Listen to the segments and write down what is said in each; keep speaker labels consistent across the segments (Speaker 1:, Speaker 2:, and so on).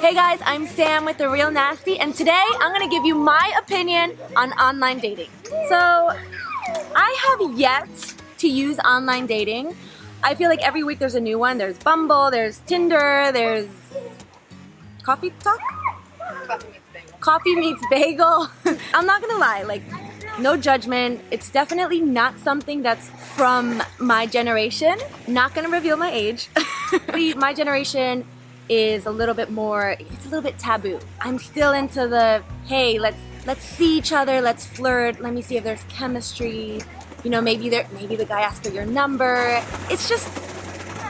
Speaker 1: Hey guys, I'm Sam with The Real Nasty, and today I'm gonna give you my opinion on online dating. So, I have yet to use online dating. I feel like every week there's a new one. There's Bumble, there's Tinder, there's Coffee Talk? Coffee Meets Bagel. I'm not gonna lie, like, no judgment. It's definitely not something that's from my generation. Not gonna reveal my age. My generation is a little bit more, it's a little bit taboo. I'm still into the, hey, let's see each other, let's flirt, let me see if there's chemistry. You know, maybe the guy asks for your number.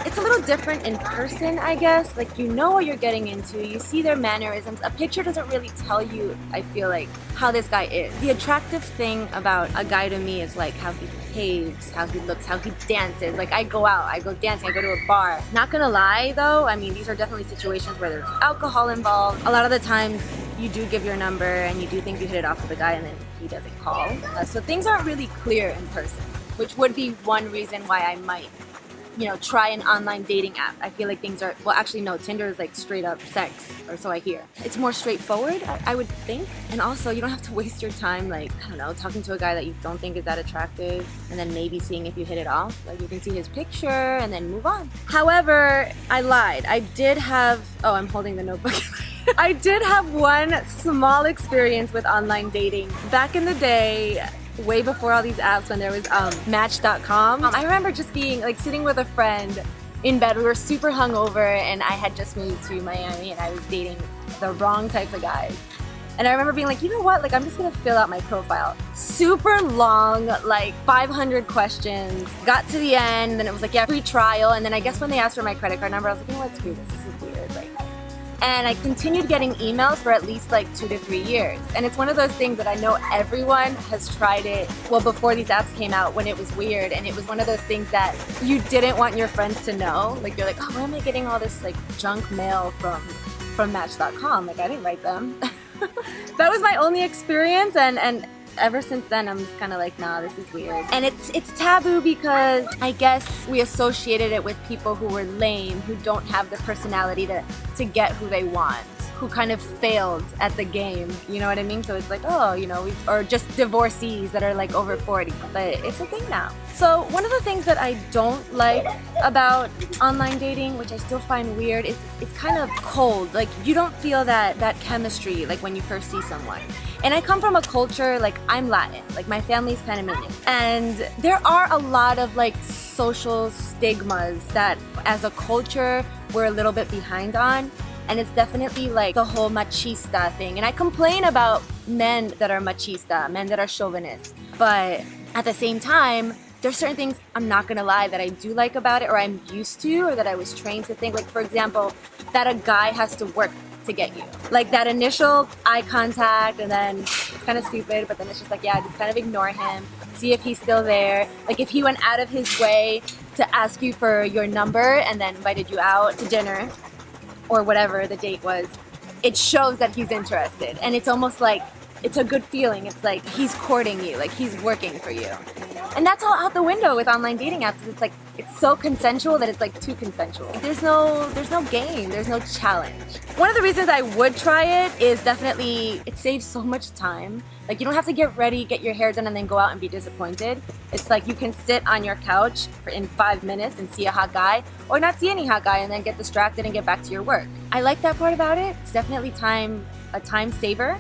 Speaker 1: It's a little different in person, I guess. Like, you know what you're getting into, you see their mannerisms. A picture doesn't really tell you, I feel like, how this guy is. The attractive thing about a guy to me is like how he behaves, how he looks, how he dances. Like, I go out, I go dancing, I go to a bar. Not gonna lie though, I mean, these are definitely situations where there's alcohol involved. A lot of the times you do give your number and you do think you hit it off with the guy and then he doesn't call. So things aren't really clear in person, which would be one reason why I might, you know, try an online dating app. I feel like things are, well, actually no, Tinder is like straight up sex, or so I hear. It's more straightforward, I would think. And also, you don't have to waste your time, like, I don't know, talking to a guy that you don't think is that attractive and then maybe seeing if you hit it off. Like, you can see his picture and then move on. However, I lied. I did have, oh, I'm holding the notebook. I did have one small experience with online dating. Back in the day, way before all these apps, when there was Match.com. I remember just being like sitting with a friend in bed. We were super hungover and I had just moved to Miami and I was dating the wrong types of guys. And I remember being like, you know what, like, I'm just gonna fill out my profile. Super long, like 500 questions. Got to the end and it was like, yeah, free trial. And then I guess when they asked for my credit card number, I was like, you know what, screw this, this is weird. Like, and I continued getting emails for at least like 2 to 3 years. And it's one of those things that I know everyone has tried it, well, before these apps came out, when it was weird. And it was one of those things that you didn't want your friends to know. Like, you're like, oh, why am I getting all this like junk mail from Match.com? Like, I didn't write them. That was my only experience, and ever since then, I'm just kind of like, nah, this is weird. And it's taboo because I guess we associated it with people who were lame, who don't have the personality to get who they want, who kind of failed at the game, you know what I mean? So it's like, oh, you know, or just divorcees that are like over 40, but it's a thing now. So one of the things that I don't like about online dating, which I still find weird, is it's kind of cold. Like, you don't feel that chemistry like when you first see someone. And I come from a culture, like, I'm Latin, like my family's Panamanian. And there are a lot of like social stigmas that as a culture we're a little bit behind on. And it's definitely like the whole machista thing. And I complain about men that are machista, men that are chauvinist. But at the same time, there's certain things, I'm not gonna lie, that I do like about it, or I'm used to, or that I was trained to think. Like, for example, that a guy has to work to get you. Like that initial eye contact, and then it's kind of stupid, but then it's just like, yeah, just kind of ignore him, see if he's still there. Like, if he went out of his way to ask you for your number and then invited you out to dinner, or whatever the date was, it shows that he's interested. And it's almost like, it's a good feeling. It's like he's courting you, like he's working for you. And that's all out the window with online dating apps. It's like, it's so consensual that it's like too consensual. There's no game, there's no challenge. One of the reasons I would try it is definitely, it saves so much time. Like, you don't have to get ready, get your hair done, and then go out and be disappointed. It's like you can sit on your couch in 5 minutes and see a hot guy, or not see any hot guy and then get distracted and get back to your work. I like that part about it. It's definitely a time saver.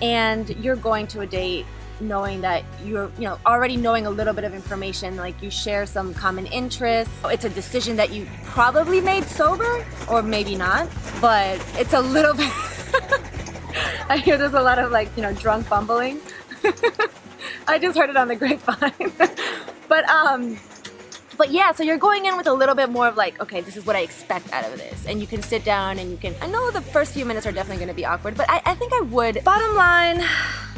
Speaker 1: And you're going to a date knowing that you're, you know, already knowing a little bit of information, like you share some common interests. It's a decision that you probably made sober, or maybe not, but it's a little bit, I hear there's a lot of like, you know, drunk bumbling. I just heard it on the grapevine. But yeah, so you're going in with a little bit more of like, okay, this is what I expect out of this. And you can sit down and you can, I know the first few minutes are definitely gonna be awkward, but I think I would. Bottom line,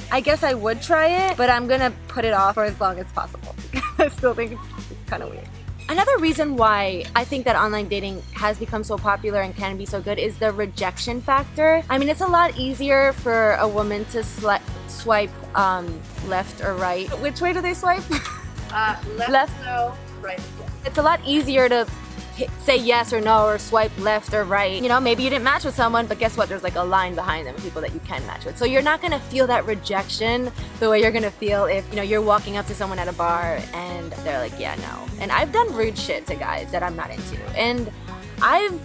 Speaker 1: I guess I would try it, but I'm gonna put it off for as long as possible. I still think it's kind of weird. Another reason why I think that online dating has become so popular and can be so good is the rejection factor. I mean, it's a lot easier for a woman to swipe left or right. Which way do they swipe?
Speaker 2: Left. So right.
Speaker 1: It's a lot easier to say yes or no or swipe left or right. You know, maybe you didn't match with someone, but guess what? There's like a line behind them of people that you can match with. So you're not gonna feel that rejection the way you're gonna feel if, you know, you're walking up to someone at a bar and they're like, yeah, no. And I've done rude shit to guys that I'm not into. And I've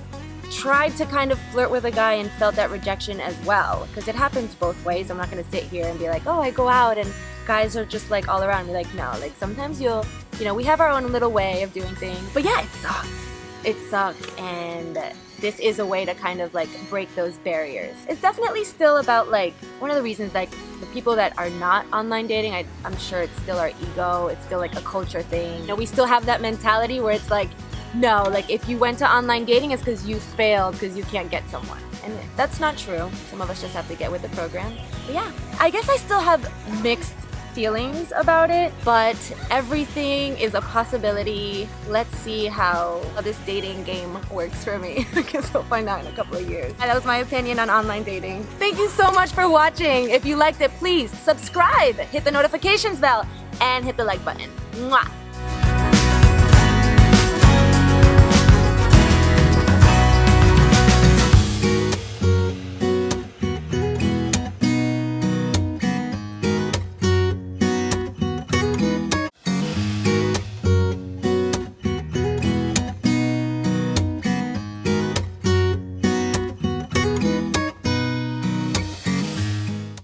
Speaker 1: tried to kind of flirt with a guy and felt that rejection as well, because it happens both ways. I'm not gonna sit here and be like, oh, I go out and guys are just like all around me. Like, no, like sometimes you know, we have our own little way of doing things. But yeah, it sucks. It sucks, and this is a way to kind of like break those barriers. It's definitely still about like, one of the reasons like the people that are not online dating, I'm sure it's still our ego, it's still like a culture thing. You know, we still have that mentality where it's like, no, like if you went to online dating, it's because you failed because you can't get someone. And that's not true. Some of us just have to get with the program. But yeah, I guess I still have mixed feelings about it, but everything is a possibility. Let's see how this dating game works for me. I guess we'll find out in a couple of years. And that was my opinion on online dating. Thank you so much for watching. If you liked it, please subscribe, hit the notifications bell, and hit the like button. Mwah!